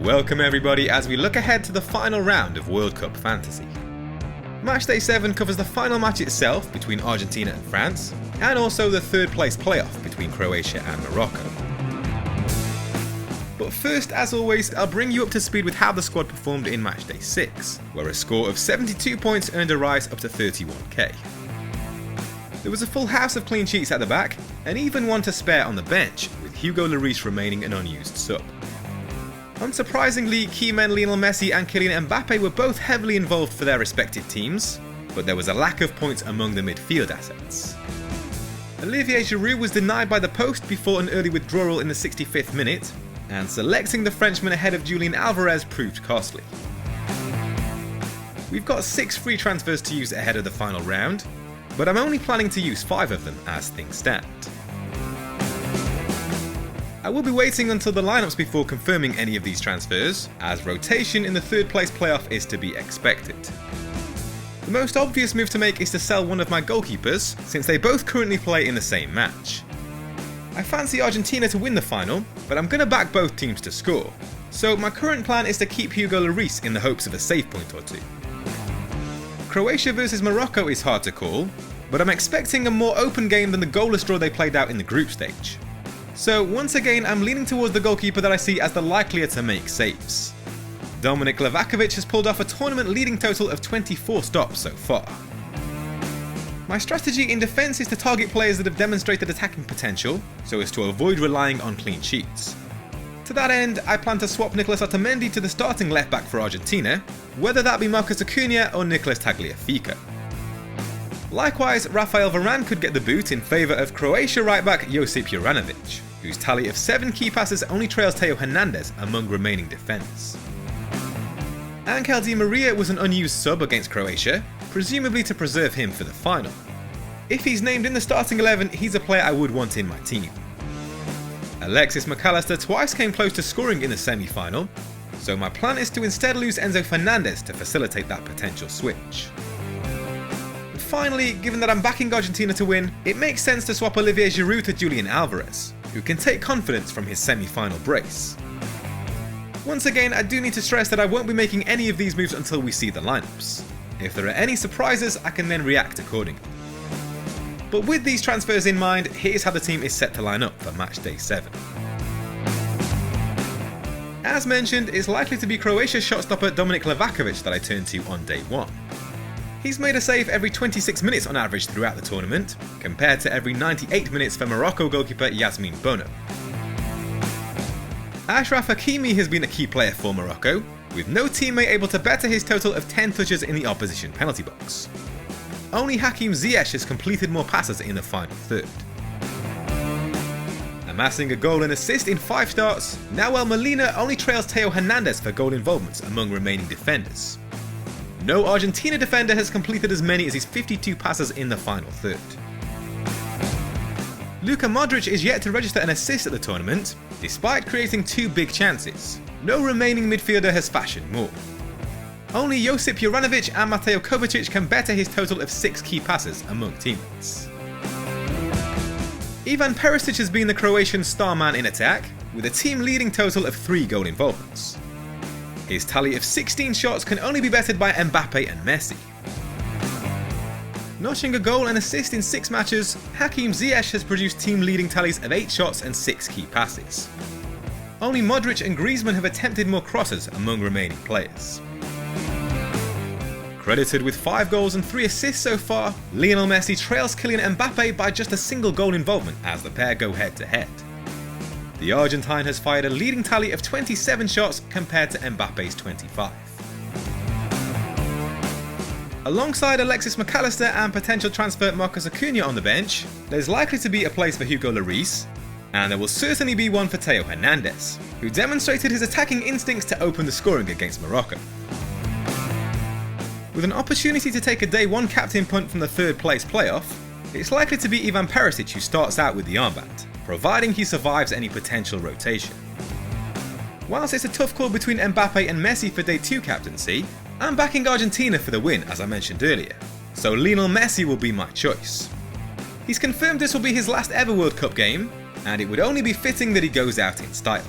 Welcome everybody as we look ahead to the final round of World Cup Fantasy. Matchday 7 covers the final match itself between Argentina and France, and also the third place playoff between Croatia and Morocco. But first, as always, I'll bring you up to speed with how the squad performed in Matchday 6, where a score of 72 points earned a rise up to 31k. There was a full house of clean sheets at the back, and even one to spare on the bench, with Hugo Lloris remaining an unused sub. Unsurprisingly, key men Lionel Messi and Kylian Mbappe were both heavily involved for their respective teams, but there was a lack of points among the midfield assets. Olivier Giroud was denied by the post before an early withdrawal in the 65th minute, and selecting the Frenchman ahead of Julian Alvarez proved costly. We've got 6 free transfers to use ahead of the final round, but I'm only planning to use 5 of them as things stand. I will be waiting until the lineups before confirming any of these transfers, as rotation in the third place playoff is to be expected. The most obvious move to make is to sell one of my goalkeepers, since they both currently play in the same match. I fancy Argentina to win the final, but I'm going to back both teams to score, so my current plan is to keep Hugo Lloris in the hopes of a save point or two. Croatia versus Morocco is hard to call, but I'm expecting a more open game than the goalless draw they played out in the group stage. So once again, I'm leaning towards the goalkeeper that I see as the likelier to make saves. Dominik Livakovic has pulled off a tournament leading total of 24 stops so far. My strategy in defence is to target players that have demonstrated attacking potential, so as to avoid relying on clean sheets. To that end, I plan to swap Nicolas Otamendi to the starting left back for Argentina, whether that be Marcos Acuna or Nicolas Tagliafico. Likewise, Rafael Varane could get the boot in favour of Croatia right back Josip Juranovic, whose tally of 7 key passes only trails Theo Hernandez among remaining defence. Angel Di Maria was an unused sub against Croatia, presumably to preserve him for the final. If he's named in the starting 11, he's a player I would want in my team. Alexis McAllister twice came close to scoring in the semi-final, so my plan is to instead lose Enzo Fernandez to facilitate that potential switch. Finally, given that I'm backing Argentina to win, it makes sense to swap Olivier Giroud to Julian Alvarez, who can take confidence from his semi-final brace. Once again, I do need to stress that I won't be making any of these moves until we see the lineups. If there are any surprises, I can then react accordingly. But with these transfers in mind, here's how the team is set to line up for Matchday 7. As mentioned, it's likely to be Croatia's shotstopper Dominik Livakovic that I turn to on day 1. He's made a save every 26 minutes on average throughout the tournament, compared to every 98 minutes for Morocco goalkeeper Yasmin Bono. Achraf Hakimi has been a key player for Morocco, with no teammate able to better his total of 10 touches in the opposition penalty box. Only Hakim Ziyech has completed more passes in the final third. Amassing a goal and assist in 5 starts, Nahuel Molina only trails Theo Hernandez for goal involvements among remaining defenders. No Argentina defender has completed as many as his 52 passes in the final third. Luka Modric is yet to register an assist at the tournament, despite creating 2 big chances. No remaining midfielder has fashioned more. Only Josip Juranovic and Mateo Kovacic can better his total of 6 key passes among teammates. Ivan Perisic has been the Croatian star man in attack, with a team leading total of 3 goal involvements. His tally of 16 shots can only be bettered by Mbappe and Messi. Notching a goal and assist in 6 matches, Hakim Ziyech has produced team-leading tallies of 8 shots and 6 key passes. Only Modric and Griezmann have attempted more crosses among remaining players. Credited with 5 goals and 3 assists so far, Lionel Messi trails Kylian Mbappe by just a single goal involvement as the pair go head-to-head. The Argentine has fired a leading tally of 27 shots compared to Mbappe's 25. Alongside Alexis McAllister and potential transfer Marcos Acuna on the bench, there's likely to be a place for Hugo Lloris, and there will certainly be one for Theo Hernandez, who demonstrated his attacking instincts to open the scoring against Morocco. With an opportunity to take a day 1 captain punt from the third place playoff, it's likely to be Ivan Perisic who starts out with the armband, providing he survives any potential rotation. Whilst it's a tough call between Mbappe and Messi for day 2 captaincy, I'm backing Argentina for the win as I mentioned earlier, so Lionel Messi will be my choice. He's confirmed this will be his last ever World Cup game, and it would only be fitting that he goes out in style.